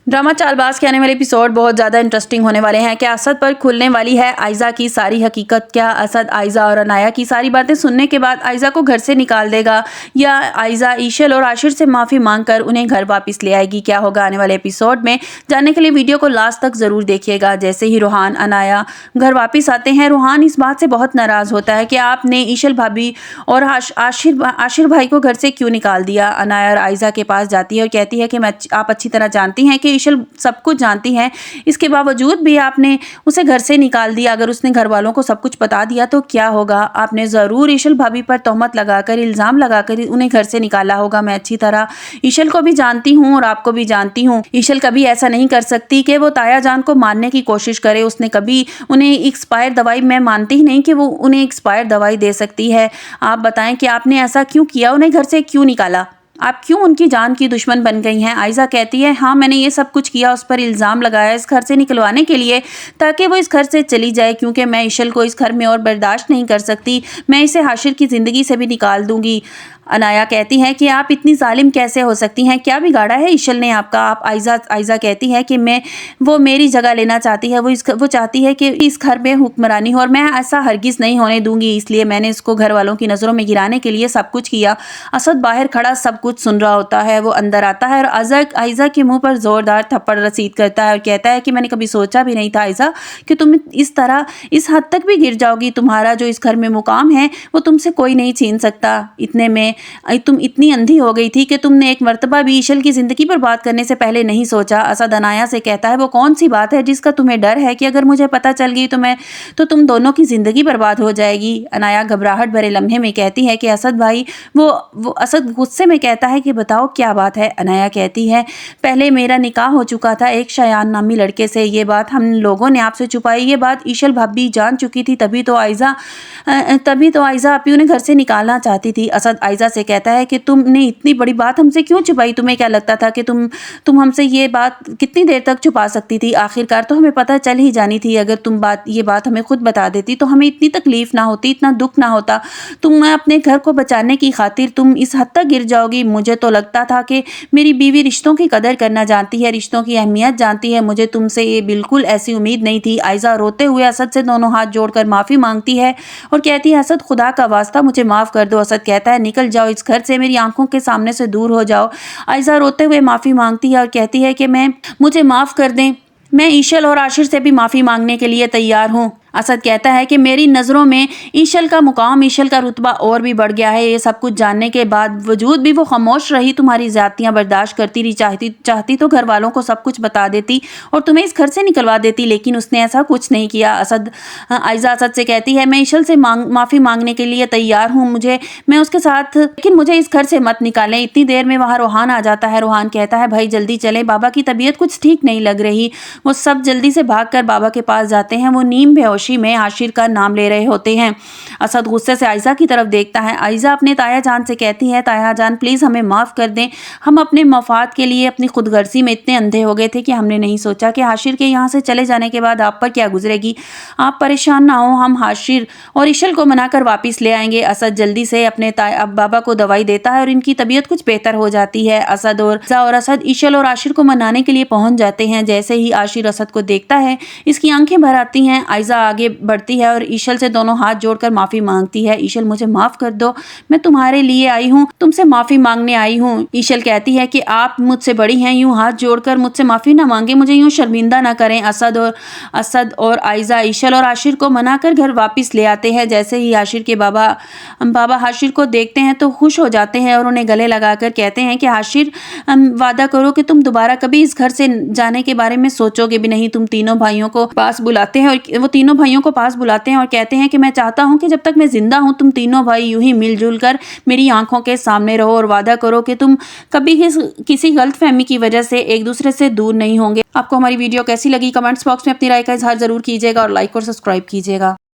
Drama Chaalbaaz के आने वाले एपिसोड बहुत ज़्यादा इंटरेस्टिंग होने वाले हैं। क्या असद पर खुलने वाली है आयजा की सारी हकीकत? क्या असद आयजा और अनाया की सारी बातें सुनने के बाद आयजा को घर से निकाल देगा, या आयजा ईशल और आशिर से माफ़ी मांगकर उन्हें घर वापस ले आएगी? क्या होगा आने वाले एपिसोड में, जानने के लिए वीडियो को लास्ट तक ज़रूर देखिएगा। जैसे ही रूहान अनाया घर वापस आते हैं, रूहान इस बात से बहुत नाराज़ होता है कि आपने ईशल भाभी और आशिर भाई को घर से क्यों निकाल दिया। अनाया और आयजा के पास जाती है और कहती है कि आप अच्छी तरह जानती हैं कि ईशल सब कुछ जानती है, इसके बावजूद भी आपने उसे घर से निकाल दिया। अगर उसने घर वालों को सब कुछ बता दिया तो क्या होगा? आपने ज़रूर ईशल भाभी पर तोहमत लगाकर, इल्ज़ाम लगाकर उन्हें घर से निकाला होगा। मैं अच्छी तरह ईशल को भी जानती हूँ और आपको भी जानती हूँ। ईशल कभी ऐसा नहीं कर सकती कि वो ताया जान को मारने की कोशिश करे। उसने कभी उन्हें एक्सपायर दवाई, मैं मानती ही नहीं कि वो उन्हें एक्सपायर दवाई दे सकती है। आप बताएं कि आपने ऐसा क्यों किया, उन्हें घर से क्यों निकाला? आप क्यों उनकी जान की दुश्मन बन गई हैं? आयजा कहती है, हाँ मैंने ये सब कुछ किया, उस पर इल्ज़ाम लगाया इस घर से निकलवाने के लिए, ताकि वो इस घर से चली जाए, क्योंकि मैं ईशल को इस घर में और बर्दाश्त नहीं कर सकती। मैं इसे हाशिर की ज़िंदगी से भी निकाल दूंगी। अनाया कहती है कि आप इतनी जालिम कैसे हो सकती हैं? क्या बिगाड़ा है ईशल ने आपका? आप आयजा कहती है कि वो मेरी जगह लेना चाहती है, वो चाहती है कि इस घर में हुक्मरानी हो, और मैं ऐसा हरगिज़ नहीं होने दूंगी, इसलिए मैंने इसको घर वालों की नज़रों में गिराने के लिए सब कुछ किया। असद बाहर खड़ा सब कुछ सुन रहा होता है। वो अंदर आता है और आयजा के मुंह पर ज़ोरदार थप्पड़ रसीद करता है और कहता है कि मैंने कभी सोचा भी नहीं था आयजा कि तुम इस तरह इस हद तक भी गिर जाओगी। तुम्हारा जो इस घर में मुकाम है वो तुमसे कोई नहीं छीन सकता। इतने में तुम इतनी अंधी हो गई थी कि तुमने एक मर्तबा भी ईशल की ज़िंदगी पर बात करने से पहले नहीं सोचा। असद अनाया से कहता है, वो कौन सी बात है जिसका तुम्हें डर है कि अगर मुझे पता चल गई तो तुम दोनों की ज़िंदगी बर्बाद हो जाएगी? अनाया घबराहट भरे लम्हे में कहती है कि असद भाई, वो असद गुस्से में कहता है कि बताओ क्या बात है। अनाया कहती है, पहले मेरा निकाह हो चुका था एक शयान नामी लड़के से, ये बात हम लोगों ने आपसे छुपाई, ये बात ईशल भाभी जान चुकी थी, तभी तो आयजा अपी उन्हें घर से निकालना चाहती थी। असद आयजा से कहता है कि तुमने इतनी बड़ी बात हमसे क्यों छुपाई? तुम्हें क्या लगता था कि तुम हमसे ये बात कितनी देर तक छुपा सकती थी? आखिरकार तो हमें पता चल ही जानी थी। अगर ये बात हमें खुद बता देती तो हमें इतनी तकलीफ ना होती, इतना दुख ना होता। तुम अपने घर को बचाने की खातिर तुम इस हद तक गिर जाओगी? मुझे तो लगता था कि मेरी बीवी रिश्तों की कदर करना जानती है, रिश्तों की अहमियत जानती है। मुझे तुमसे ये बिल्कुल ऐसी उम्मीद नहीं थी। आयजा रोते हुए असद से दोनों हाथ जोड़कर माफ़ी मांगती है और कहती है, असद खुदा का वास्ता मुझे माफ़ कर दो। असद कहता है, निकल जाओ इस घर से, मेरी आंखों के सामने से दूर हो जाओ। आयजा रोते हुए माफ़ी मांगती है और कहती है कि मुझे माफ़ कर दें, मैं ईशल और आशिर से भी माफ़ी मांगने के लिए तैयार हूँ। असद कहता है कि मेरी नज़रों में ईशल का मुकाम, ईशल का रुतबा और भी बढ़ गया है। ये सब कुछ जानने के बाद वजूद भी वो खामोश रही, तुम्हारी ज़्यादतियाँ बर्दाश्त करती रही। चाहती तो घर वालों को सब कुछ बता देती और तुम्हें इस घर से निकलवा देती, लेकिन उसने ऐसा कुछ नहीं किया। आयजा असद से कहती है, मैं ईशल से माफ़ी मांगने के लिए तैयार हूँ, मैं उसके साथ, लेकिन मुझे इस घर से मत निकालें। इतनी देर में वहाँ रूहान आ जाता है। रूहान कहता है, भाई जल्दी चले, बाबा की तबीयत कुछ ठीक नहीं लग रही। वो सब जल्दी से भागकर बाबा के पास जाते हैं। वो नीम बेहोशी में आशिर का नाम ले रहे होते हैं। असद गुस्से से आयजा की तरफ देखता है। आयजा अपने ताया जान से कहती है, ताया जान प्लीज़ हमें माफ़ कर दें, हम अपने मफाद के लिए अपनी खुदगर्जी में इतने अंधे हो गए थे कि हमने नहीं सोचा कि आशिर के यहाँ से चले जाने के बाद आप पर क्या गुजरेगी। आप परेशान ना हो, हम आशिर और ईशल को मनाकर वापस ले आएंगे। असद जल्दी से अपने बाबा को दवाई देता है और इनकी तबीयत कुछ बेहतर हो जाती है। असद ईशल और आशिर को मनाने के लिए पहुंच जाते हैं। जैसे ही आशिर असद को देखता है, इसकी आंखें भर आती हैं। आयजा आगे बढ़ती है और ईशल से दोनों हाथ जोड़कर माफ़ी मांगती है। ईशल मुझे माफ़ कर दो, मैं तुम्हारे लिए आई हूँ, तुमसे माफ़ी मांगने आई हूँ। ईशल कहती है कि आप मुझसे बड़ी हैं, यूँ हाथ जोड़कर मुझसे माफ़ी ना मांगे, मुझे यूँ शर्मिंदा ना करें। असद और आयजा ईशल और आशिर को मनाकर घर वापस ले आते हैं। जैसे ही आशिर के बाबा आशिर को देखते हैं तो खुश हो जाते हैं और उन्हें गले लगाकर कहते हैं कि आशिर, वादा करो कि तुम दोबारा कभी इस घर से जाने के बारे में सोचोगे भी नहीं। तुम तीनों भाइयों को पास बुलाते हैं और वो तीनों भाइयों को पास बुलाते हैं और कहते हैं कि मैं चाहता हूं कि जब तक मैं जिंदा हूं तुम तीनों भाई यूं ही मिलजुल कर मेरी आंखों के सामने रहो, और वादा करो कि तुम कभी किसी गलतफहमी की वजह से एक दूसरे से दूर नहीं होंगे। आपको हमारी वीडियो कैसी लगी कमेंट्स बॉक्स में अपनी राय का इजहार जरूर कीजिएगा और लाइक और सब्सक्राइब कीजिएगा।